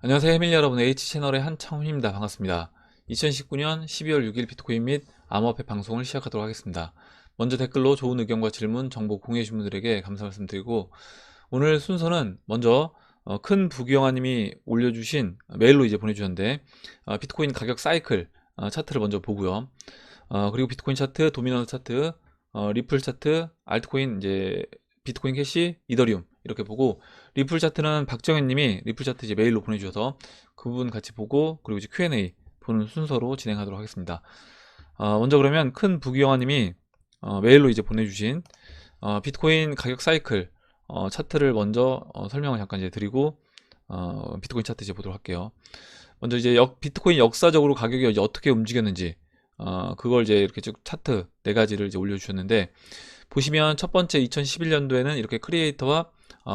안녕하세요. 해밀 여러분, H채널의 한창훈입니다. 반갑습니다. 2019년 12월 6일 비트코인 및 암호화폐 방송을 시작하도록 하겠습니다. 먼저 댓글로 좋은 의견과 질문, 정보 공유해주신 분들에게 감사 말씀드리고, 오늘 순서는 먼저 큰 부경아님이 올려주신 메일로 이제 보내주셨는데, 비트코인 가격 사이클 차트를 먼저 보고요. 그리고 비트코인 차트, 도미넌트 차트, 리플 차트, 알트코인 이제 비트코인 캐시, 이더리움 이렇게 보고, 리플 차트는 박정현님이 리플 차트 이제 메일로 보내주셔서 그 부분 같이 보고, 그리고 이제 Q&A 보는 순서로 진행하도록 하겠습니다. 먼저 그러면 큰 부기영아님이 메일로 이제 보내주신 비트코인 가격 사이클 차트를 먼저 설명을 잠깐 이제 드리고, 비트코인 차트 이제 보도록 할게요. 먼저 이제 비트코인 역사적으로 가격이 이제 어떻게 움직였는지, 그걸 이제 이렇게 쭉 차트 네 가지를 이제 올려주셨는데, 보시면 첫 번째 2011년도에는 이렇게 크리에이터와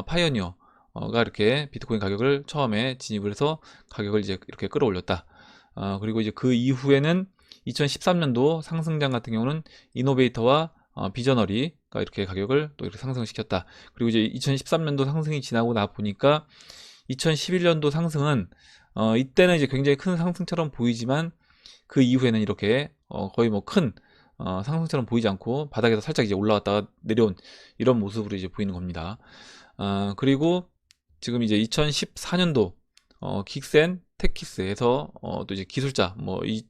파이어니어가 이렇게 비트코인 가격을 처음에 진입을 해서 가격을 이제 이렇게 끌어올렸다. 그리고 이제 그 이후에는 2013년도 상승장 같은 경우는 이노베이터와 비저너리가 이렇게 가격을 또 이렇게 상승시켰다. 그리고 이제 2013년도 상승이 지나고 나 보니까 2011년도 상승은 이때는 이제 굉장히 큰 상승처럼 보이지만, 그 이후에는 이렇게 거의 뭐 큰 상승처럼 보이지 않고 바닥에서 살짝 이제 올라왔다가 내려온 이런 모습으로 이제 보이는 겁니다. 그리고 지금 이제 2014년도 킥센 테키스에서 또 이제 기술자, 뭐 이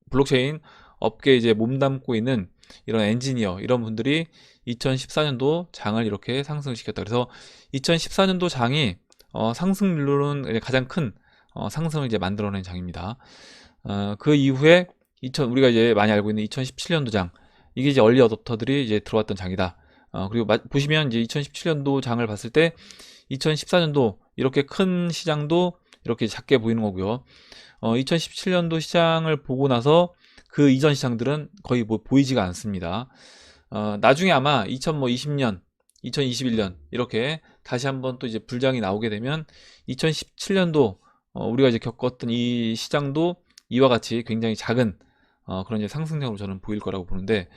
블록체인 업계에 이제 몸담고 있는 이런 엔지니어 이런 분들이 2014년도 장을 이렇게 상승시켰다. 그래서 2014년도 장이 상승률로는 가장 큰 상승을 이제 만들어낸 장입니다. 그 이후에 우리가 이제 많이 알고 있는 2017년도 장, 이게 이제 얼리 어댑터들이 이제 들어왔던 장이다. 그리고 보시면 이제 2017년도 장을 봤을 때 2014년도 이렇게 큰 시장도 이렇게 작게 보이는 거고요. 2017년도 시장을 보고 나서 그 이전 시장들은 거의 뭐 보이지가 않습니다. 나중에 아마 2020년, 2021년 이렇게 다시 한번 또 이제 불장이 나오게 되면 2017년도 우리가 이제 겪었던 이 시장도 이와 같이 굉장히 작은 그런 이제 상승장으로 저는 보일 거라고 보는데,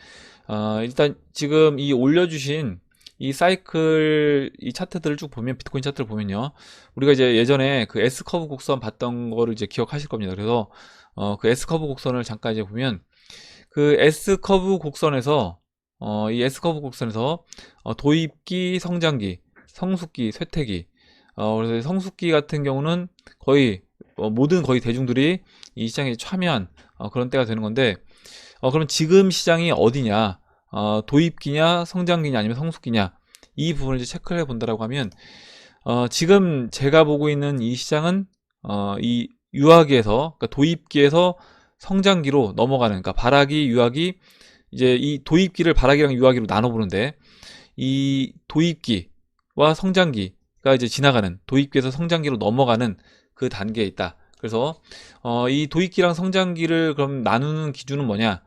일단 지금 이 올려주신 이 사이클 이 차트들을 쭉 보면, 비트코인 차트를 보면요, 우리가 이제 예전에 그 S커브 곡선 봤던 거를 이제 기억하실 겁니다. 그래서 그 S커브 곡선을 잠깐 이제 보면, 그 S커브 곡선에서 이 S커브 곡선에서 도입기, 성장기, 성숙기, 쇠퇴기, 그래서 성숙기 같은 경우는 거의 모든 거의 대중들이 이 시장에 참여한 그런 때가 되는 건데, 그럼 지금 시장이 어디냐, 도입기냐 성장기냐 아니면 성숙기냐, 이 부분을 이제 체크를 해 본다라고 하면, 지금 제가 보고 있는 이 시장은 이 유아기에서, 그러니까 도입기에서 성장기로 넘어가는, 그러니까 발아기, 유아기, 이제 이 도입기를 발아기랑 유아기로 나눠 보는데, 이 도입기와 성장기가 이제 지나가는, 도입기에서 성장기로 넘어가는 그 단계에 있다. 그래서 이 도입기랑 성장기를 그럼 나누는 기준은 뭐냐?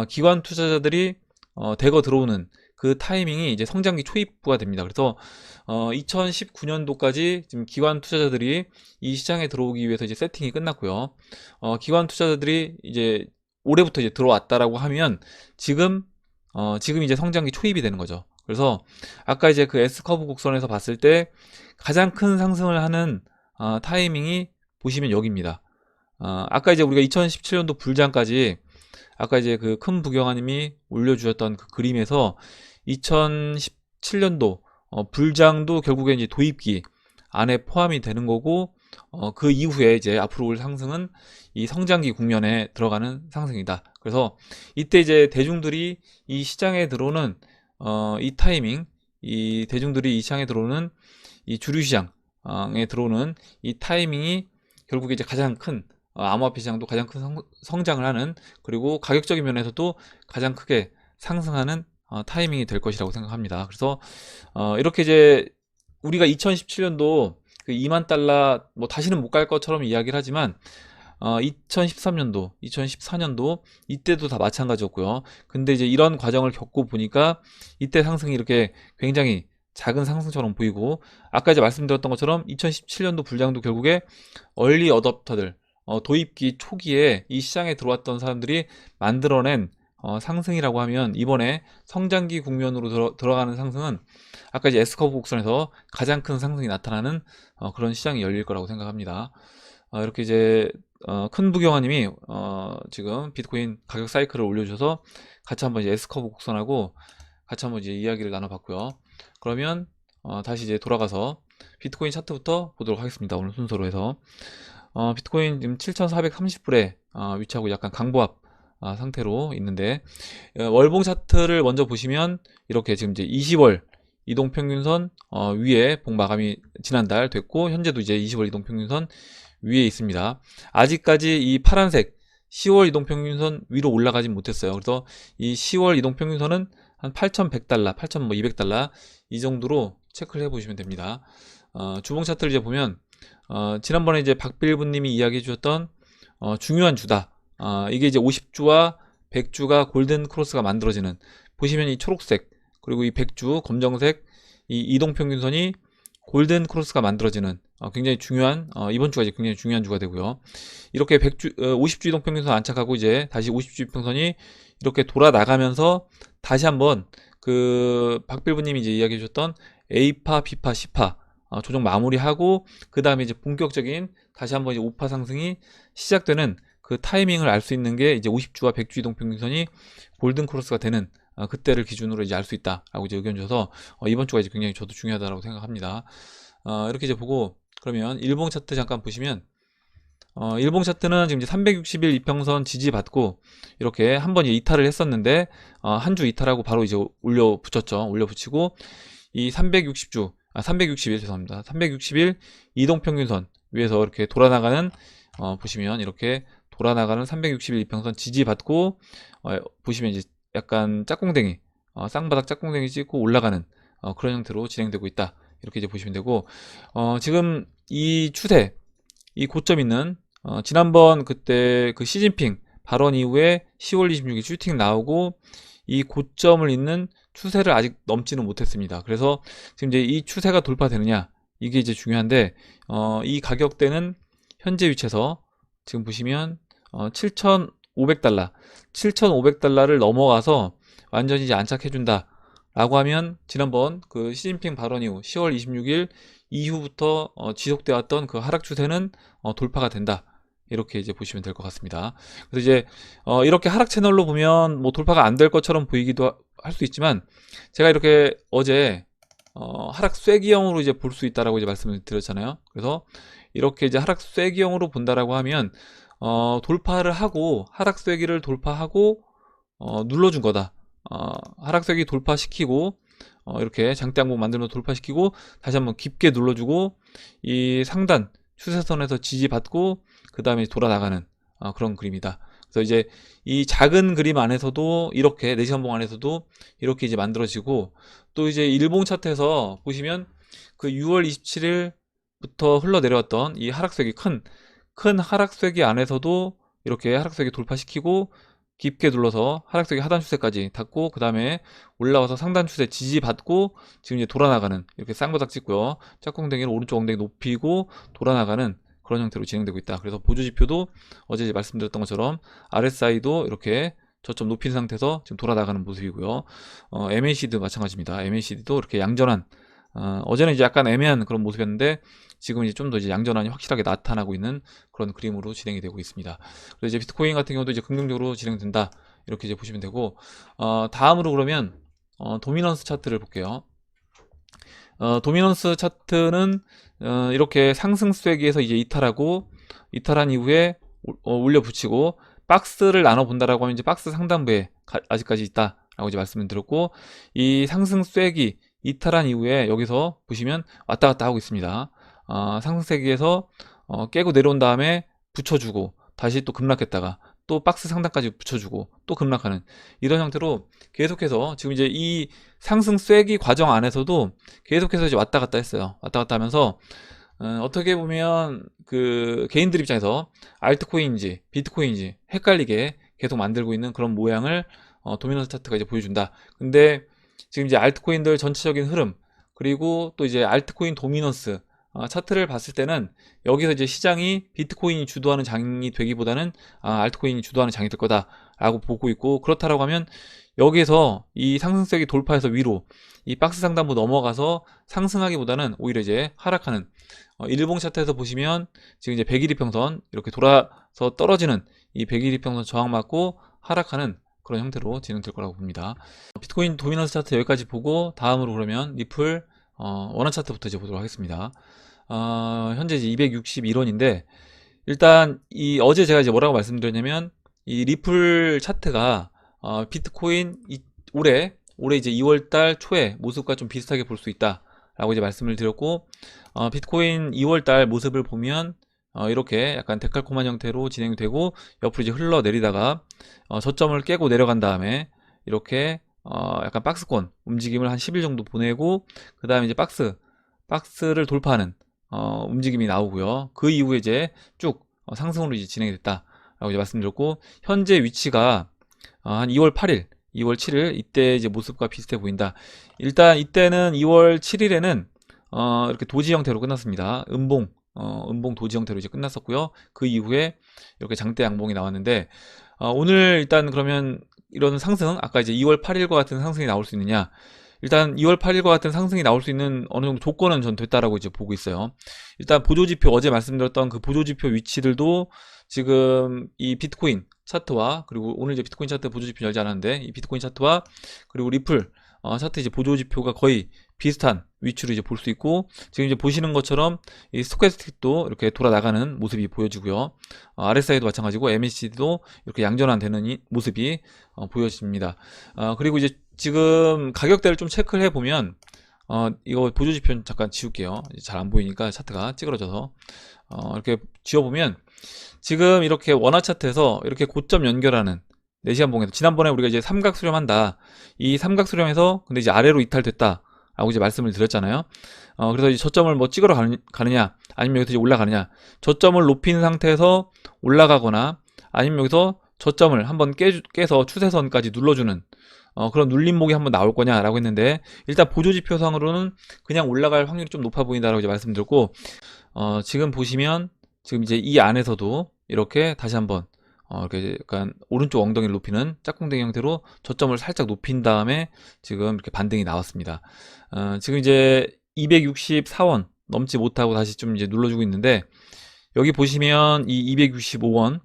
기관 투자자들이 대거 들어오는 그 타이밍이 이제 성장기 초입부가 됩니다. 그래서 2019년도까지 지금 기관 투자자들이 이 시장에 들어오기 위해서 이제 세팅이 끝났고요. 기관 투자자들이 이제 올해부터 이제 들어왔다라고 하면, 지금 이제 성장기 초입이 되는 거죠. 그래서 아까 이제 그 S커브 곡선에서 봤을 때 가장 큰 상승을 하는 타이밍이 보시면 여기입니다. 아까 이제 우리가 2017년도 불장까지, 아까 이제 그 큰 부경아님이 올려주셨던 그 그림에서 2017년도 불장도 결국에 이제 도입기 안에 포함이 되는 거고, 그 이후에 이제 앞으로 올 상승은 이 성장기 국면에 들어가는 상승이다. 그래서 이때 이제 대중들이 이 시장에 들어오는 이 타이밍, 이 대중들이 이 시장에 들어오는 이 주류 시장에 들어오는 이 타이밍이 결국에 이제 가장 큰 암호화폐 시장도 가장 큰 성장을 하는, 그리고 가격적인 면에서도 가장 크게 상승하는 타이밍이 될 것이라고 생각합니다. 그래서 이렇게 이제 우리가 2017년도 그 2만 달러 뭐 다시는 못 갈 것처럼 이야기를 하지만, 2013년도, 2014년도 이때도 다 마찬가지였고요. 근데 이제 이런 과정을 겪고 보니까 이때 상승이 이렇게 굉장히 작은 상승처럼 보이고, 아까 이제 말씀드렸던 것처럼 2017년도 불장도 결국에 얼리 어댑터들, 도입기 초기에 이 시장에 들어왔던 사람들이 만들어낸 상승이라고 하면 이번에 성장기 국면으로 들어가는 상승은 아까 이제 S커브 곡선에서 가장 큰 상승이 나타나는 그런 시장이 열릴 거라고 생각합니다. 이렇게 이제 큰 부경화님이 지금 비트코인 가격 사이클을 올려주셔서 같이 한번 이제 S커브 곡선하고 같이 한번 이제 이야기를 나눠봤고요. 그러면 다시 이제 돌아가서 비트코인 차트부터 보도록 하겠습니다. 오늘 순서로 해서 비트코인 지금 7,430불에 위치하고 약간 강보합 상태로 있는데 월봉 차트를 먼저 보시면 이렇게 지금 이제 20월 이동평균선 위에 봉 마감이 지난달 됐고 현재도 이제 20월 이동평균선 위에 있습니다. 아직까지 이 파란색 10월 이동평균선 위로 올라가진 못했어요. 그래서 이 10월 이동평균선은 한 8,100달러, 8,200달러 이 정도로 체크를 해보시면 됩니다. 주봉 차트를 이제 보면 지난번에 이제 박빌부님이 이야기해 주셨던 중요한 주다. 이게 이제 50주와 100주가 골든 크로스가 만들어지는, 보시면 이 초록색 그리고 이 100주 검정색 이 이동평균선이 골든 크로스가 만들어지는 굉장히 중요한 이번 주가 이제 굉장히 중요한 주가 되고요. 이렇게 50주 이동평균선 안착하고 이제 다시 50주 이동평균선이 이렇게 돌아 나가면서 다시 한번 그 박빌부님이 이제 이야기해 주셨던 A파, B파, C파 조정 마무리하고 그 다음에 이제 본격적인 다시 한번 이제 5파 상승이 시작되는 그 타이밍을 알 수 있는 게 이제 50주와 100주 이동평균선이 골든 크로스가 되는 그때를 기준으로 이제 알 수 있다라고 이제 의견 줘서 이번 주가 이제 굉장히 저도 중요하다고 생각합니다. 이렇게 이제 보고 그러면 일봉 차트 잠깐 보시면 일봉 차트는 지금 이제 360일 이평선 지지받고 이렇게 한번 이탈을 했었는데 한 주 이탈하고 바로 이제 올려 붙였죠. 올려 붙이고 이 360일 죄송합니다. 360일 이동평균선 위에서 이렇게 돌아나가는 보시면 이렇게 돌아나가는 360일 이평선 지지받고 보시면 이제 약간 짝꿍댕이 쌍바닥 짝꿍댕이 찍고 올라가는 그런 형태로 진행되고 있다. 이렇게 이제 보시면 되고 지금 이 추세 이 고점 있는 지난번 그때 그 시진핑 발언 이후에 10월 26일 슈팅 나오고 이 고점을 잇는 추세를 아직 넘지는 못했습니다. 그래서 지금 이제 이 추세가 돌파되느냐 이게 이제 중요한데 이 가격대는 현재 위치에서 지금 보시면 7,500달러 7,500달러를 넘어가서 완전히 이제 안착해준다 라고 하면 지난번 그 시진핑 발언 이후 10월 26일 이후부터 지속되어 왔던 그 하락 추세는 돌파가 된다. 이렇게 이제 보시면 될 것 같습니다. 그래서 이제 이렇게 하락 채널로 보면 뭐 돌파가 안 될 것처럼 보이기도 할 수 있지만 제가 이렇게 어제 하락 쐐기형으로 이제 볼 수 있다라고 이제 말씀을 드렸잖아요. 그래서 이렇게 이제 하락 쐐기형으로 본다라고 하면 돌파를 하고 하락 쐐기를 돌파하고 눌러준 거다. 하락 쐐기 돌파시키고 이렇게 장대항복 만들면 돌파시키고 다시 한번 깊게 눌러주고 이 상단 추세선에서 지지받고 그 다음에 돌아나가는 그런 그림이다. 그래서 이제 이 작은 그림 안에서도 이렇게 4시간봉 안에서도 이렇게 이제 만들어지고 또 이제 일봉 차트에서 보시면 그 6월 27일부터 흘러내려왔던 이 하락세기 큰 하락세기 안에서도 이렇게 하락세기 돌파시키고 깊게 눌러서 하락세기 하단 추세까지 닿고 그 다음에 올라와서 상단 추세 지지받고 지금 이제 돌아나가는 이렇게 쌍바닥 찍고요. 짝꿍댕이를 오른쪽 엉덩이 높이고 돌아나가는 그런 형태로 진행되고 있다. 그래서 보조지표도 어제 말씀드렸던 것처럼 RSI도 이렇게 저점 높인 상태에서 지금 돌아나가는 모습이고요. MACD도 마찬가지입니다. MACD도 이렇게 양전한 어제는 이제 약간 애매한 그런 모습이었는데 지금 이제 좀 더 이제 양전환이 확실하게 나타나고 있는 그런 그림으로 진행이 되고 있습니다. 그래서 이제 비트코인 같은 경우도 이제 긍정적으로 진행된다. 이렇게 이제 보시면 되고 다음으로 그러면 도미넌스 차트를 볼게요. 도미넌스 차트는 이렇게 상승 쐐기에서 이제 이탈한 이후에 올려 붙이고 박스를 나눠 본다라고 하면 이제 박스 상단부에 아직까지 있다라고 이제 말씀을 드렸고 이 상승 쐐기 이탈한 이후에 여기서 보시면 왔다 갔다 하고 있습니다. 상승 쐐기에서 깨고 내려온 다음에 붙여주고 다시 또 급락했다가 또 박스 상단까지 붙여주고 또 급락하는 이런 형태로 계속해서 지금 이제 이 상승 쐐기 과정 안에서도 계속해서 이제 왔다 갔다 했어요. 왔다 갔다 하면서 어떻게 보면 그 개인들 입장에서 알트코인인지 비트코인인지 헷갈리게 계속 만들고 있는 그런 모양을 도미넌스 차트가 이제 보여준다. 근데 지금 이제 알트코인들 전체적인 흐름 그리고 또 이제 알트코인 도미넌스 차트를 봤을 때는 여기서 이제 시장이 비트코인이 주도하는 장이 되기보다는 알트코인이 주도하는 장이 될 거다 라고 보고 있고, 그렇다라고 하면 여기에서 이 상승세기 돌파해서 위로 이 박스 상단부 넘어가서 상승하기보다는 오히려 이제 하락하는, 일봉 차트에서 보시면 지금 이제 100일이평선 이렇게 돌아서 떨어지는 이 100일이평선 저항 맞고 하락하는 그런 형태로 진행될 거라고 봅니다. 비트코인 도미넌스 차트 여기까지 보고, 다음으로 그러면 리플 원화 차트부터 이제 보도록 하겠습니다. 현재 이제 261원인데, 일단 이 어제 제가 이제 뭐라고 말씀드렸냐면, 이 리플 차트가 비트코인 올해 이제 2월달 초에 모습과 좀 비슷하게 볼 수 있다 라고 이제 말씀을 드렸고, 비트코인 2월달 모습을 보면 이렇게 약간 데칼코만 형태로 진행이 되고, 옆으로 이제 흘러내리다가 저점을 깨고 내려간 다음에 이렇게 약간 박스권 움직임을 한 10일 정도 보내고, 그 다음에 이제 박스를 돌파하는 움직임이 나오고요. 그 이후에 이제 쭉 상승으로 이제 진행이 됐다 라고 이제 말씀드렸고, 현재 위치가 한 2월 8일, 2월 7일 이때 이제 모습과 비슷해 보인다. 일단 이때는 2월 7일에는 이렇게 도지 형태로 끝났습니다. 음봉 도지 형태로 이제 끝났었고요. 그 이후에 이렇게 장대 양봉이 나왔는데, 오늘 일단 그러면 이런 상승, 아까 이제 2월 8일과 같은 상승이 나올 수 있느냐? 일단 2월 8일과 같은 상승이 나올 수 있는 어느 정도 조건은 전 됐다라고 이제 보고 있어요. 일단 보조지표, 어제 말씀드렸던 그 보조지표 위치들도 지금 이 비트코인 차트와, 그리고 오늘 이제 비트코인 차트 보조지표 열지 않았는데, 이 비트코인 차트와 그리고 리플 차트 이제 보조지표가 거의 비슷한 위치로 이제 볼 수 있고, 지금 이제 보시는 것처럼 이 스토캐스틱도 이렇게 돌아나가는 모습이 보여지고요. RSI도 마찬가지고 MACD도 이렇게 양전환 되는 이 모습이 보여집니다. 그리고 이제 지금 가격대를 좀 체크를 해보면, 이거 보조지표 잠깐 지울게요. 잘 안 보이니까 차트가 찌그러져서. 이렇게 지워보면 지금 이렇게 원화 차트에서 이렇게 고점 연결하는 4시간 봉에서, 지난번에 우리가 이제 삼각 수렴한다, 이 삼각 수렴에서 근데 이제 아래로 이탈됐다 라고 이제 말씀을 드렸잖아요. 그래서 이제 저점을 뭐 찍으러 가느냐, 아니면 여기서 이제 올라가느냐, 저점을 높인 상태에서 올라가거나, 아니면 여기서 저점을 한번 깨서 추세선까지 눌러주는 그런 눌림목이 한번 나올 거냐 라고 했는데, 일단 보조지표상으로는 그냥 올라갈 확률이 좀 높아 보인다라고 이제 말씀드렸고, 지금 보시면 지금 이제 이 안에서도 이렇게 다시 한번 이렇게 약간 오른쪽 엉덩이를 높이는 짝꿍댕이 형태로 저점을 살짝 높인 다음에 지금 이렇게 반등이 나왔습니다. 지금 이제 264원 넘지 못하고 다시 좀 이제 눌러주고 있는데, 여기 보시면 이 265원,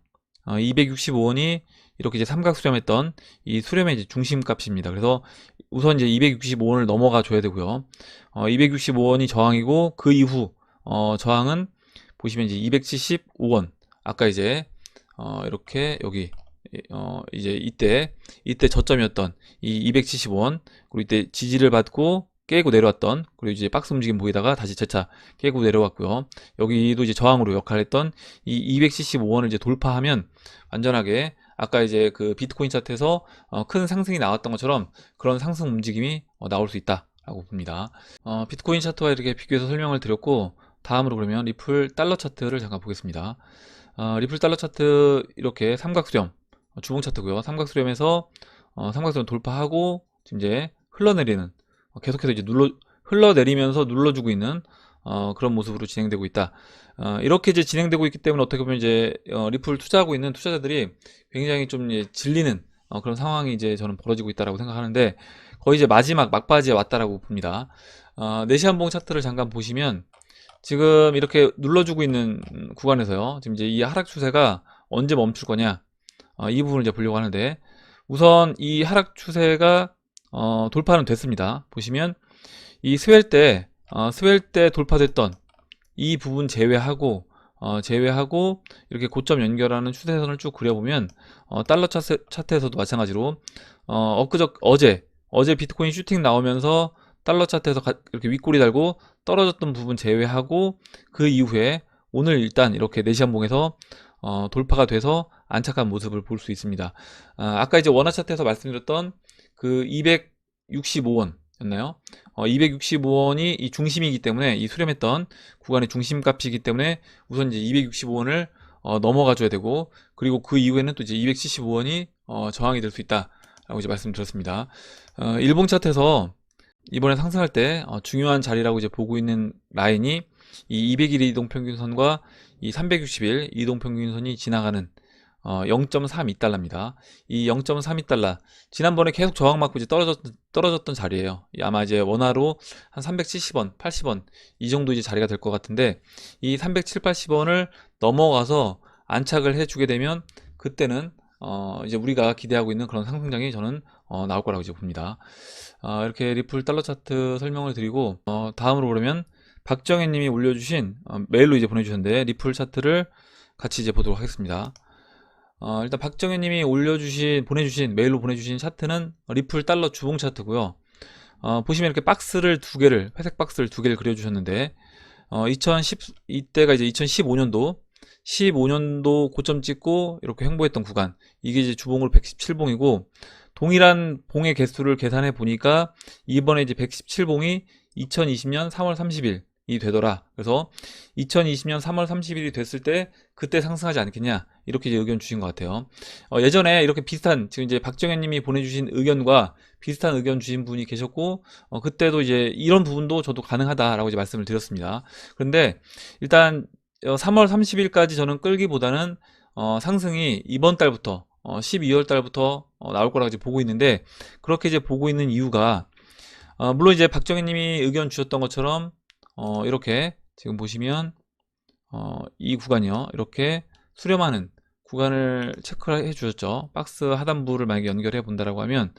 265원이 이렇게 이제 삼각 수렴했던 이 수렴의 이제 중심 값입니다. 그래서 우선 이제 265원을 넘어가 줘야 되고요. 265원이 저항이고, 그 이후 저항은 보시면 이제 275원, 아까 이제 이렇게 여기 이제 이때 저점이었던 이 275원, 그리고 이때 지지를 받고 깨고 내려왔던, 그리고 이제 박스 움직임 보이다가 다시 재차 깨고 내려왔고요. 여기도 이제 저항으로 역할했던 이 275원을 이제 돌파하면 완전하게 아까 이제 그 비트코인 차트에서 큰 상승이 나왔던 것처럼 그런 상승 움직임이 나올 수 있다라고 봅니다. 비트코인 차트와 이렇게 비교해서 설명을 드렸고, 다음으로 그러면 리플 달러 차트를 잠깐 보겠습니다. 리플 달러 차트 이렇게 삼각수렴, 주봉 차트고요. 삼각수렴에서 삼각수렴 돌파하고 지금 이제 흘러내리는, 계속해서 이제 흘러내리면서 눌러주고 있는 그런 모습으로 진행되고 있다. 이렇게 이제 진행되고 있기 때문에 어떻게 보면 이제 리플 투자하고 있는 투자자들이 굉장히 좀 질리는 그런 상황이 이제 저는 벌어지고 있다라고 생각하는데, 거의 이제 마지막 막바지에 왔다라고 봅니다. 4시간 봉 차트를 잠깐 보시면 지금 이렇게 눌러주고 있는 구간에서요, 지금 이제 이 하락 추세가 언제 멈출 거냐, 이 부분을 이제 보려고 하는데, 우선 이 하락 추세가 돌파는 됐습니다. 보시면 이 스웰 때 돌파됐던 이 부분 제외하고 이렇게 고점 연결하는 추세선을 쭉 그려보면, 달러 차트에서도 마찬가지로 어제 비트코인 슈팅 나오면서 달러 차트에서 이렇게 윗꼬리 달고 떨어졌던 부분 제외하고, 그 이후에 오늘 일단 이렇게 4시간 봉에서 돌파가 돼서 안착한 모습을 볼 수 있습니다. 아까 이제 원화 차트에서 말씀드렸던 그 265원 였나요? 265원이 이 중심이기 때문에, 이 수렴했던 구간의 중심값이기 때문에 우선 이제 265원을 넘어가 줘야 되고, 그리고 그 이후에는 또 이제 275원이 저항이 될 수 있다라고 이제 말씀드렸습니다. 일봉 차트에서 이번에 상승할 때 중요한 자리라고 이제 보고 있는 라인이 이 200일 이동평균선과 이 360일 이동평균선이 지나가는 0.32달러입니다. 이 0.32달러 지난번에 계속 저항받고 이제 떨어졌던 자리예요. 아마 이제 원화로 한 370원, 80원 이 정도 이제 자리가 될 것 같은데 이 370, 80원을 넘어가서 안착을 해주게 되면 그때는 이제 우리가 기대하고 있는 그런 상승장이 저는 나올 거라고 이제 봅니다. 이렇게 리플 달러 차트 설명을 드리고 다음으로 그러면 박정혜 님이 올려주신 메일로 이제 보내주셨는데 리플 차트를 같이 이제 보도록 하겠습니다. 일단 박정혜 님이 보내주신 메일로 보내주신 차트는 리플 달러 주봉 차트고요. 보시면 이렇게 박스를 두 개를, 회색 박스를 두 개를 그려주셨는데, 이때가 이제 15년도 고점 찍고 이렇게 횡보했던 구간. 이게 이제 주봉으로 117봉이고, 동일한 봉의 개수를 계산해 보니까, 이번에 이제 117봉이 2020년 3월 30일, 이 되더라. 그래서 2020년 3월 30일이 됐을 때 그때 상승하지 않겠냐 이렇게 이제 의견 주신 것 같아요. 예전에 이렇게 비슷한 지금 이제 박정혜 님이 보내주신 의견과 비슷한 의견 주신 분이 계셨고 그때도 이제 이런 부분도 저도 가능하다라고 이제 말씀을 드렸습니다. 그런데 일단 3월 30일까지 저는 끌기보다는 상승이 이번 달부터 12월 달부터 나올 거라고 이제 보고 있는데 그렇게 이제 보고 있는 이유가 물론 이제 박정혜 님이 의견 주셨던 것처럼 이렇게 지금 보시면 이 구간이요. 이렇게 수렴하는 구간을 체크를 해 주셨죠. 박스 하단부를 만약에 연결해 본다라고 하면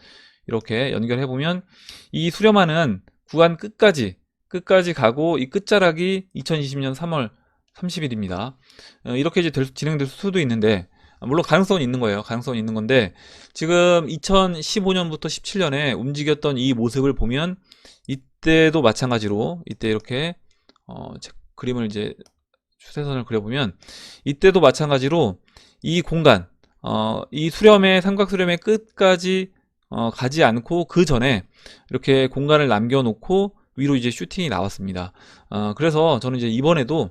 이렇게 연결해 보면 이 수렴하는 구간 끝까지 가고 이 끝자락이 2020년 3월 30일입니다. 이렇게 이제 진행될 수도 있는데 물론 가능성은 있는 거예요. 가능성은 있는 건데 지금 2015년부터 17년에 움직였던 이 모습을 보면 이때도 마찬가지로 이때 이렇게 그림을 이제 추세선을 그려보면 이때도 마찬가지로 이 공간 이 삼각수렴의 끝까지 가지 않고 그 전에 이렇게 공간을 남겨놓고 위로 이제 슈팅이 나왔습니다. 그래서 저는 이제 이번에도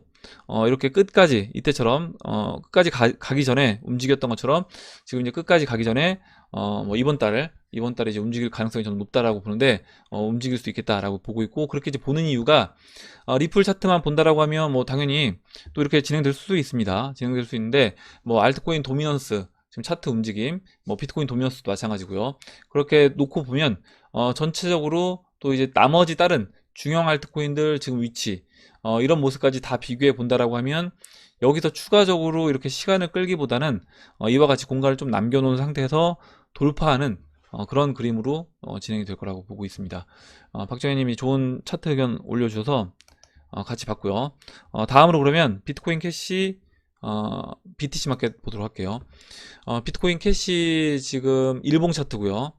이렇게 끝까지 이때처럼 끝까지 가기 전에 움직였던 것처럼 지금 이제 끝까지 가기 전에 뭐 이번 달에 이제 움직일 가능성이 저는 높다라고 보는데 움직일 수 있겠다라고 보고 있고 그렇게 이제 보는 이유가 리플 차트만 본다라고 하면 뭐 당연히 또 이렇게 진행될 수도 있습니다. 진행될 수 있는데 뭐 알트코인 도미넌스 지금 차트 움직임 뭐 비트코인 도미넌스도 마찬가지고요. 그렇게 놓고 보면 전체적으로 또 이제 나머지 다른 중형 알트코인들 지금 위치 이런 모습까지 다 비교해 본다라고 하면 여기서 추가적으로 이렇게 시간을 끌기보다는 이와 같이 공간을 좀 남겨놓은 상태에서 돌파하는 그런 그림으로 진행이 될 거라고 보고 있습니다. 박정혜 님이 좋은 차트 의견 올려주셔서 같이 봤고요. 다음으로 그러면 비트코인 캐시 BTC 마켓 보도록 할게요. 비트코인 캐시 지금 일봉 차트고요.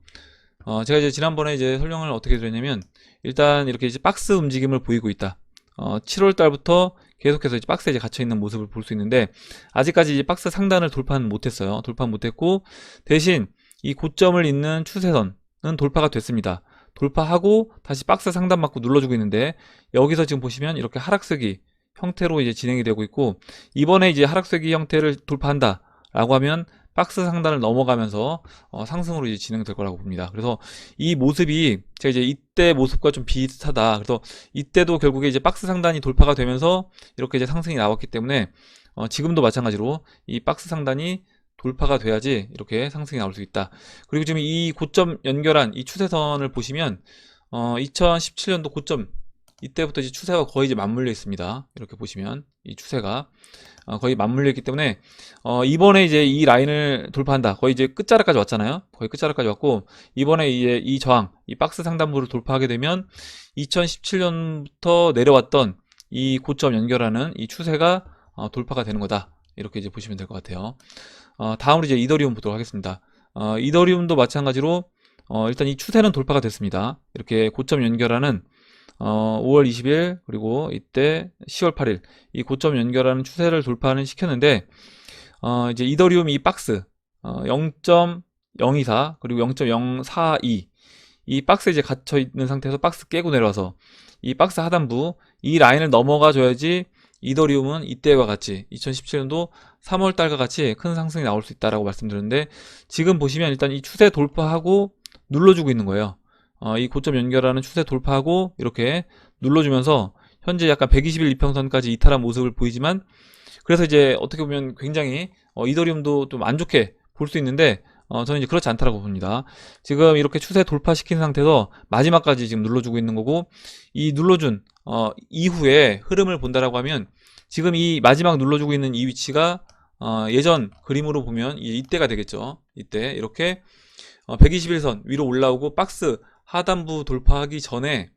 제가 이제 지난번에 이제 설명을 어떻게 드렸냐면 일단 이렇게 이제 박스 움직임을 보이고 있다. 7월 달부터 계속해서 이제 박스에 이제 갇혀 있는 모습을 볼 수 있는데 아직까지 이제 박스 상단을 돌파는 못했어요. 돌파 못했고 대신 이 고점을 잇는 추세선은 돌파가 됐습니다. 돌파하고 다시 박스 상단 맞고 눌러주고 있는데 여기서 지금 보시면 이렇게 하락세기 형태로 이제 진행이 되고 있고 이번에 이제 하락세기 형태를 돌파한다 라고 하면 박스 상단을 넘어가면서 상승으로 이제 진행될 거라고 봅니다. 그래서 이 모습이 제가 이제 이때 모습과 좀 비슷하다. 그래서 이때도 결국에 이제 박스 상단이 돌파가 되면서 이렇게 이제 상승이 나왔기 때문에 지금도 마찬가지로 이 박스 상단이 돌파가 돼야지 이렇게 상승이 나올 수 있다. 그리고 지금 이 고점 연결한 이 추세선을 보시면 2017년도 고점 이때부터 이제 추세가 거의 이제 맞물려 있습니다. 이렇게 보시면 이 추세가 거의 맞물려 있기 때문에 이번에 이제 이 라인을 돌파한다. 거의 이제 끝자락까지 왔잖아요. 거의 끝자락까지 왔고 이번에 이제 이 저항, 이 박스 상단부를 돌파하게 되면 2017년부터 내려왔던 이 고점 연결하는 이 추세가 돌파가 되는 거다. 이렇게 이제 보시면 될 것 같아요. 다음으로 이제 이더리움 보도록 하겠습니다. 이더리움도 마찬가지로 일단 이 추세는 돌파가 됐습니다. 이렇게 고점 연결하는 5월 20일 그리고 이때 10월 8일 이 고점 연결하는 추세를 돌파는 시켰는데 이제 이더리움 이 박스 0.024 그리고 0.042 이 박스에 이제 갇혀 있는 상태에서 박스 깨고 내려와서 이 박스 하단부 이 라인을 넘어가 줘야지 이더리움은 이때와 같이 2017년도 3월 달과 같이 큰 상승이 나올 수 있다라고 말씀드렸는데 지금 보시면 일단 이 추세 돌파하고 눌러주고 있는 거예요. 이 고점 연결하는 추세 돌파하고 이렇게 눌러주면서 현재 약간 120일 이평선까지 이탈한 모습을 보이지만 그래서 이제 어떻게 보면 굉장히 이더리움도 좀 안 좋게 볼 수 있는데 저는 이제 그렇지 않다라고 봅니다. 지금 이렇게 추세 돌파시킨 상태에서 마지막까지 지금 눌러주고 있는 거고, 이 눌러준 이후에 흐름을 본다라고 하면 지금 이 마지막 눌러주고 있는 이 위치가 예전 그림으로 보면 이때가 되겠죠. 이때 이렇게 121선 위로 올라오고 박스 하단부 돌파하기 전에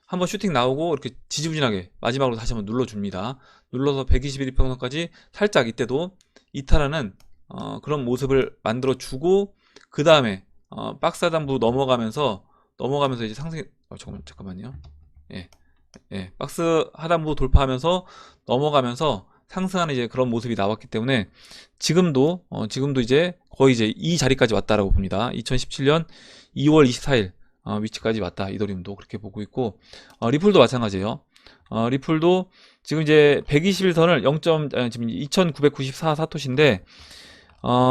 한번 슈팅 나오고 이렇게 지지부진하게 마지막으로 다시 한번 눌러줍니다. 눌러서 121평선까지 살짝 이때도 이탈하는 그런 모습을 만들어 주고, 그 다음에 박스 하단부 넘어가면서 이제 상승 잠깐만요. 박스 하단부 돌파하면서 넘어가면서 상승하는 이제 그런 모습이 나왔기 때문에 지금도 이제 거의 이제 이 자리까지 왔다라고 봅니다. 2017년 2월 24일 위치까지 왔다. 이더리움도 그렇게 보고 있고, 리플도 마찬가지예요. 리플도 지금 이제 121선을 지금 2994 사토시인데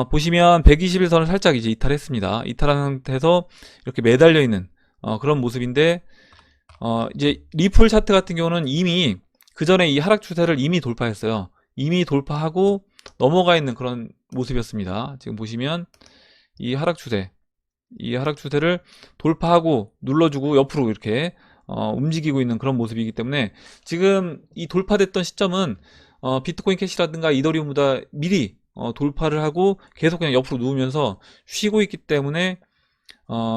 보시면 121선을 살짝 이제 이탈했습니다. 이탈한 상태에서 이렇게 매달려 있는 그런 모습인데, 이제 리플 차트 같은 경우는 이미 그 전에 이 하락 추세를 이미 돌파했어요. 이미 돌파하고 넘어가 있는 그런 모습이었습니다. 지금 보시면 이 하락 추세를 돌파하고 눌러주고 옆으로 이렇게 움직이고 있는 그런 모습이기 때문에 지금 이 돌파됐던 시점은 비트코인 캐시라든가 이더리움보다 미리 돌파를 하고 계속 그냥 옆으로 누우면서 쉬고 있기 때문에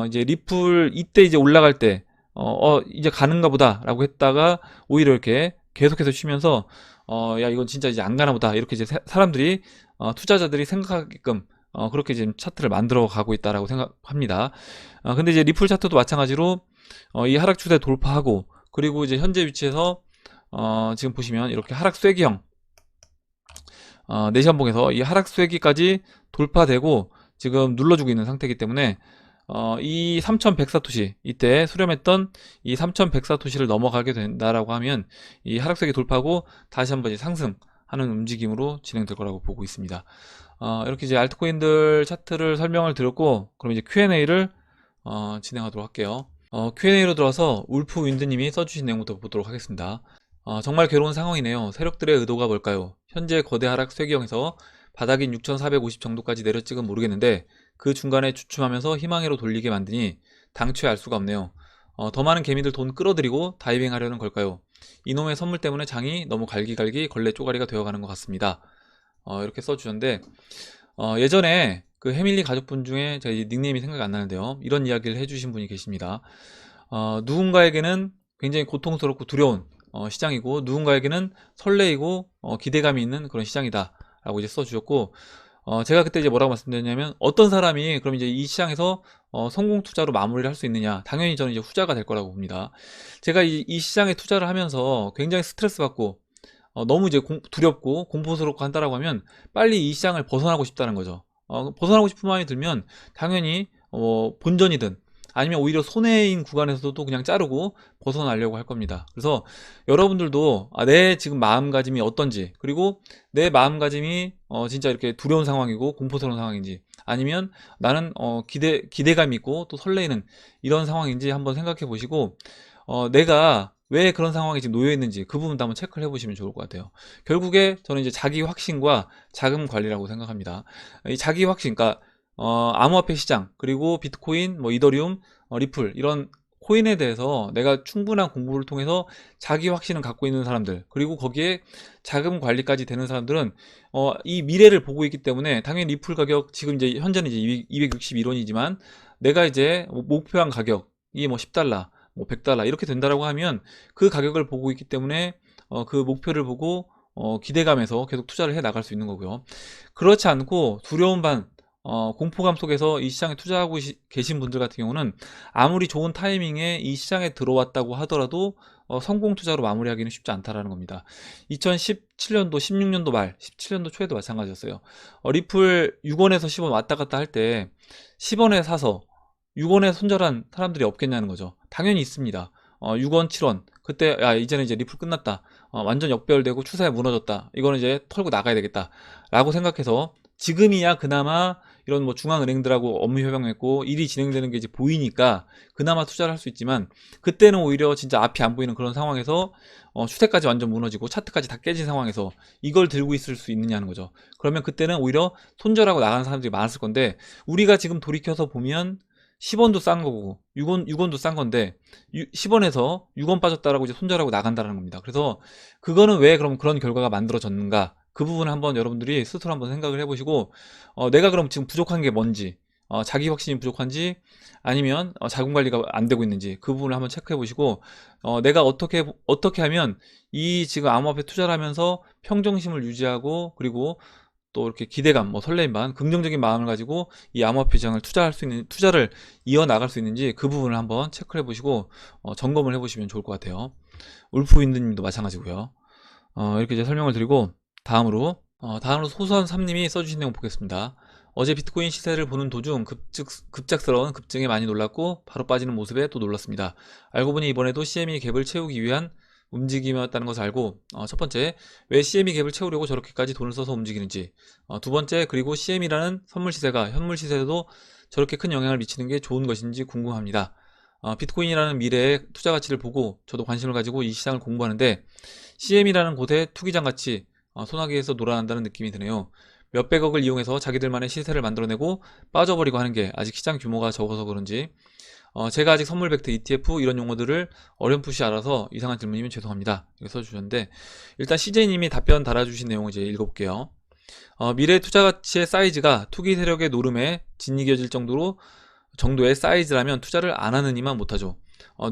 이제 리플 이때 이제 올라갈 때 이제 가는가 보다 라고 했다가 오히려 이렇게 계속해서 쉬면서 야 이건 진짜 이제 안 가나 보다 이렇게 이제 사람들이 투자자들이 생각하게끔 그렇게 지금 차트를 만들어 가고 있다라고 생각합니다. 근데 이제 리플 차트도 마찬가지로 이 하락 추세 돌파하고, 그리고 이제 현재 위치에서 지금 보시면 이렇게 하락 쐐기형 4시간봉에서 이 하락 쐐기까지 돌파되고 지금 눌러주고 있는 상태이기 때문에 이 3104토시 이때 수렴했던 이 3104토시를 넘어가게 된다라고 하면 이 하락 쐐기 돌파하고 다시 한번 이제 상승하는 움직임으로 진행될 거라고 보고 있습니다. 이렇게 이제 알트코인들 차트를 설명을 드렸고, 그럼 이제 Q&A를 진행하도록 할게요. Q&A로 들어와서 울프 윈드님이 써주신 내용부터 보도록 하겠습니다. 정말 괴로운 상황이네요. 세력들의 의도가 뭘까요? 현재 거대 하락 쐐기형에서 바닥인 6450 정도까지 내려찍은 모르겠는데 그 중간에 주춤하면서 희망으로 돌리게 만드니 당최 알 수가 없네요. 더 많은 개미들 돈 끌어들이고 다이빙 하려는 걸까요? 이놈의 선물 때문에 장이 너무 갈기갈기 걸레 쪼가리가 되어가는 것 같습니다. 이렇게 써주셨는데, 예전에 그 해밀리 가족분 중에 제가 닉네임이 생각이 안 나는데요, 이런 이야기를 해주신 분이 계십니다. 누군가에게는 굉장히 고통스럽고 두려운 시장이고 누군가에게는 설레이고 기대감이 있는 그런 시장이다 라고 이제 써주셨고, 제가 그때 이제 뭐라고 말씀드렸냐면, 어떤 사람이 그럼 이제 이 시장에서 성공 투자로 마무리를 할 수 있느냐, 당연히 저는 이제 후자가 될 거라고 봅니다. 제가 이 시장에 투자를 하면서 굉장히 스트레스 받고 너무 이제 두렵고 공포스럽고 한다라고 하면 빨리 이 시장을 벗어나고 싶다는 거죠. 벗어나고 싶은 마음이 들면 당연히 본전이든 아니면 오히려 손해인 구간에서도 그냥 자르고 벗어나려고 할 겁니다. 그래서 여러분들도 내 지금 마음가짐이 어떤지, 그리고 내 마음가짐이 진짜 이렇게 두려운 상황이고 공포스러운 상황인지, 아니면 나는 기대감이 있고 또 설레이는 이런 상황인지 한번 생각해 보시고, 내가 왜 그런 상황에 지금 놓여 있는지 그 부분도 한번 체크를 해보시면 좋을 것 같아요. 결국에 저는 이제 자기 확신과 자금 관리라고 생각합니다. 이 자기 확신, 그러니까 암호화폐 시장, 그리고 비트코인, 뭐 이더리움, 리플 이런 코인에 대해서 내가 충분한 공부를 통해서 자기 확신을 갖고 있는 사람들, 그리고 거기에 자금 관리까지 되는 사람들은 이 미래를 보고 있기 때문에 당연히 리플 가격 지금 이제 현재는 이제 261원이지만 내가 이제 목표한 가격이 뭐 10달러, 뭐 100달러 이렇게 된다라고 하면 그 가격을 보고 있기 때문에 그 목표를 보고 기대감에서 계속 투자를 해 나갈 수 있는 거고요. 그렇지 않고 두려움 반 공포감 속에서 이 시장에 투자하고 계신 분들 같은 경우는 아무리 좋은 타이밍에 이 시장에 들어왔다고 하더라도 성공 투자로 마무리하기는 쉽지 않다라는 겁니다. 2017년도 16년도 말 17년도 초에도 마찬가지였어요. 리플 6원에서 10원 왔다 갔다 할 때 10원에 사서 6원에 손절한 사람들이 없겠냐는 거죠. 당연히 있습니다. 6원 7원 그때 야 이제는 이제 리플 끝났다, 완전 역별되고 추세에 무너졌다, 이거는 이제 털고 나가야 되겠다 라고 생각해서 지금이야 그나마 이런 뭐 중앙은행들하고 업무 협약맺고 일이 진행되는 게 이제 보이니까 그나마 투자를 할 수 있지만, 그때는 오히려 진짜 앞이 안 보이는 그런 상황에서 추세까지 완전 무너지고 차트까지 다 깨진 상황에서 이걸 들고 있을 수 있느냐는 거죠. 그러면 그때는 오히려 손절하고 나가는 사람들이 많았을 건데, 우리가 지금 돌이켜서 보면 10원도 싼 거고 6원도 싼 건데 10원에서 6원 빠졌다라고 이제 손절하고 나간다는 겁니다. 그래서 그거는 왜 그럼 그런 결과가 만들어졌는가, 그 부분을 한번 여러분들이 스스로 한번 생각을 해보시고, 내가 그럼 지금 부족한 게 뭔지, 자기 확신이 부족한지 아니면 자금 관리가 안 되고 있는지 그 부분을 한번 체크해 보시고, 내가 어떻게 하면 이 지금 암호화폐 투자를 하면서 평정심을 유지하고, 그리고 또 이렇게 기대감, 뭐 설레임 반 긍정적인 마음을 가지고 이 암호화폐 시장을 투자를 이어나갈 수 있는지 그 부분을 한번 체크를 해보시고 점검을 해보시면 좋을 것 같아요. 울프윈드님도 마찬가지고요. 이렇게 이제 설명을 드리고, 다음으로 소수한 3님이 써주신 내용 보겠습니다. 어제 비트코인 시세를 보는 도중 급작스러운 급증에 많이 놀랐고 바로 빠지는 모습에 또 놀랐습니다. 알고 보니 이번에도 CME 갭을 채우기 위한 움직임이었다는 것을 알고, 첫 번째, 왜 CME 갭을 채우려고 저렇게까지 돈을 써서 움직이는지, 두 번째, 그리고 CME라는 선물 시세가 현물 시세에도 저렇게 큰 영향을 미치는 게 좋은 것인지 궁금합니다. 비트코인이라는 미래의 투자 가치를 보고 저도 관심을 가지고 이 시장을 공부하는데, CM이라는 곳에 투기장 같이 소나기에서 놀아난다는 느낌이 드네요. 몇백억을 이용해서 자기들만의 시세를 만들어내고 빠져버리고 하는 게 아직 시장 규모가 적어서 그런지, 제가 아직 선물 벡터 ETF 이런 용어들을 어렴풋이 알아서 이상한 질문이면 죄송합니다. 이렇게 써주셨는데, 일단 CJ님이 답변 달아주신 내용을 이제 읽어볼게요. 미래 투자 가치의 사이즈가 투기 세력의 노름에 짓이겨질 정도의 사이즈라면 투자를 안 하는 이만 못하죠.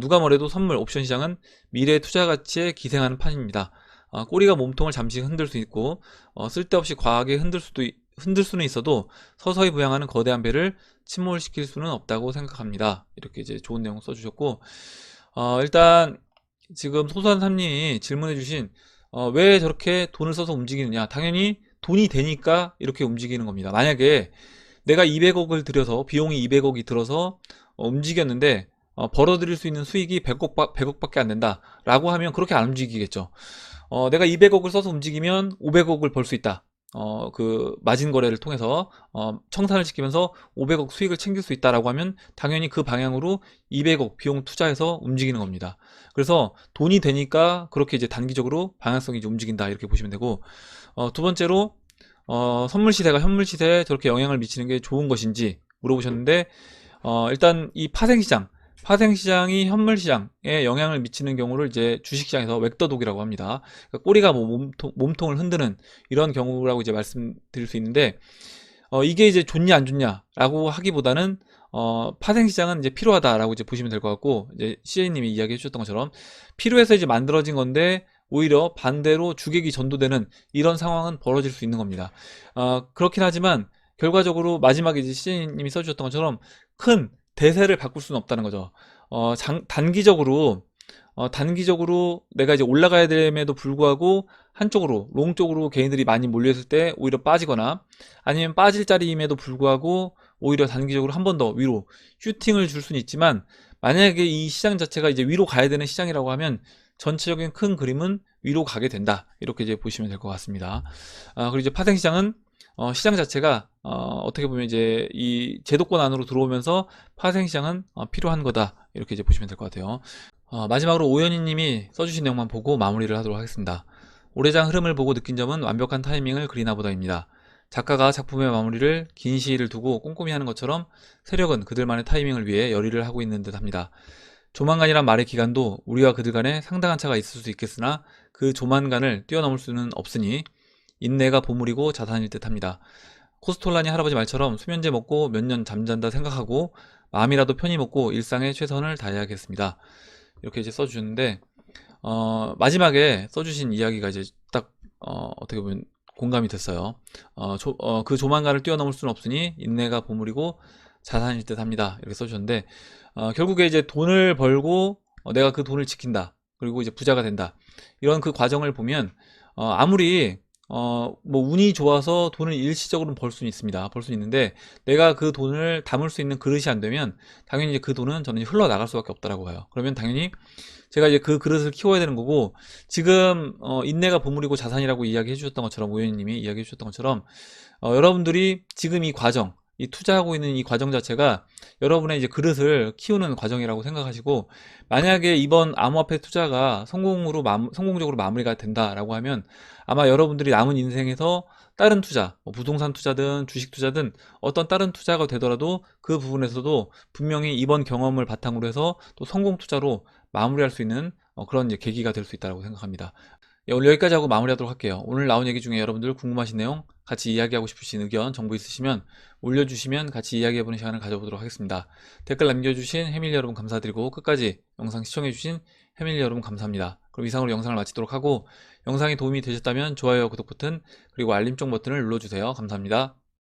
누가 뭐래도 선물 옵션 시장은 미래 투자 가치에 기생하는 판입니다. 꼬리가 몸통을 잠시 흔들 수 있고, 쓸데없이 과하게 흔들 수는 있어도 서서히 부양하는 거대한 배를 침몰시킬 수는 없다고 생각합니다. 이렇게 이제 좋은 내용 써주셨고, 일단 지금 소소한 삼님이 질문해주신 왜 저렇게 돈을 써서 움직이느냐, 당연히 돈이 되니까 이렇게 움직이는 겁니다. 만약에 내가 200억을 들여서, 비용이 200억이 들어서 움직였는데 벌어들일 수 있는 수익이 100억밖에 안 된다 라고 하면 그렇게 안 움직이겠죠. 내가 200억을 써서 움직이면 500억을 벌 수 있다, 그 마진 거래를 통해서 청산을 시키면서 500억 수익을 챙길 수 있다라고 하면 당연히 그 방향으로 200억 비용 투자해서 움직이는 겁니다. 그래서 돈이 되니까 그렇게 이제 단기적으로 방향성이 이제 움직인다, 이렇게 보시면 되고, 두 번째로 선물 시세가 현물 시세에 저렇게 영향을 미치는 게 좋은 것인지 물어보셨는데, 일단 이 파생시장이 현물시장에 영향을 미치는 경우를 이제 주식시장에서 웩더독이라고 합니다. 그러니까 꼬리가 뭐 몸통을 흔드는 이런 경우라고 이제 말씀드릴 수 있는데, 이게 이제 좋냐 안 좋냐라고 하기보다는 파생시장은 이제 필요하다라고 이제 보시면 될 것 같고, 이제 CA님이 이야기해 주셨던 것처럼 필요해서 이제 만들어진 건데 오히려 반대로 주객이 전도되는 이런 상황은 벌어질 수 있는 겁니다. 그렇긴 하지만 결과적으로 마지막에 이제 CA님이 써주셨던 것처럼 큰 대세를 바꿀 수는 없다는 거죠. 단기적으로 내가 이제 올라가야 됨에도 불구하고 한쪽으로 롱 쪽으로 개인들이 많이 몰려있을 때 오히려 빠지거나, 아니면 빠질 자리임에도 불구하고 오히려 단기적으로 한 번 더 위로 슈팅을 줄 수는 있지만, 만약에 이 시장 자체가 이제 위로 가야 되는 시장이라고 하면 전체적인 큰 그림은 위로 가게 된다, 이렇게 이제 보시면 될 것 같습니다. 그리고 이제 파생시장은 시장 자체가 어떻게 보면 이제 이 제도권 안으로 들어오면서 파생시장은 필요한 거다, 이렇게 이제 보시면 될 것 같아요. 마지막으로 오연희님이 써주신 내용만 보고 마무리를 하도록 하겠습니다. 올해장 흐름을 보고 느낀 점은 완벽한 타이밍을 그리나 보다입니다. 작가가 작품의 마무리를 긴 시일을 두고 꼼꼼히 하는 것처럼 세력은 그들만의 타이밍을 위해 열의를 하고 있는 듯 합니다. 조만간이란 말의 기간도 우리와 그들 간에 상당한 차가 있을 수 있겠으나 그 조만간을 뛰어넘을 수는 없으니 인내가 보물이고 자산일 듯 합니다. 코스톨라니 할아버지 말처럼 수면제 먹고 몇 년 잠잔다 생각하고 마음이라도 편히 먹고 일상에 최선을 다해야겠습니다. 이렇게 이제 써주셨는데, 마지막에 써주신 이야기가 이제 딱 어떻게 보면 공감이 됐어요. 그 조만간을 뛰어넘을 수는 없으니 인내가 보물이고 자산일 듯 합니다, 이렇게 써주셨는데, 결국에 이제 돈을 벌고 내가 그 돈을 지킨다, 그리고 이제 부자가 된다, 이런 그 과정을 보면 아무리 뭐 운이 좋아서 돈을 일시적으로는 벌 수는 있습니다. 벌 수 있는데 내가 그 돈을 담을 수 있는 그릇이 안 되면 당연히 이제 그 돈은 저는 흘러나갈 수밖에 없다라고 봐요. 그러면 당연히 제가 이제 그 그릇을 키워야 되는 거고, 지금 인내가 보물이고 자산이라고 이야기해 주셨던 것처럼, 오현님이 이야기해 주셨던 것처럼 여러분들이 지금 이 과정, 이 투자하고 있는 이 과정 자체가 여러분의 이제 그릇을 키우는 과정이라고 생각하시고, 만약에 이번 암호화폐 투자가 성공적으로 마무리가 된다라고 하면 아마 여러분들이 남은 인생에서 다른 투자, 뭐 부동산 투자든 주식 투자든 어떤 다른 투자가 되더라도 그 부분에서도 분명히 이번 경험을 바탕으로 해서 또 성공 투자로 마무리할 수 있는 그런 이제 계기가 될 수 있다고 생각합니다. 예, 오늘 여기까지 하고 마무리하도록 할게요. 오늘 나온 얘기 중에 여러분들 궁금하신 내용, 같이 이야기하고 싶으신 의견, 정보 있으시면 올려주시면 같이 이야기해보는 시간을 가져보도록 하겠습니다. 댓글 남겨주신 해밀리 여러분 감사드리고, 끝까지 영상 시청해주신 해밀리 여러분 감사합니다. 그럼 이상으로 영상을 마치도록 하고, 영상이 도움이 되셨다면 좋아요, 구독 버튼, 그리고 알림종 버튼을 눌러주세요. 감사합니다.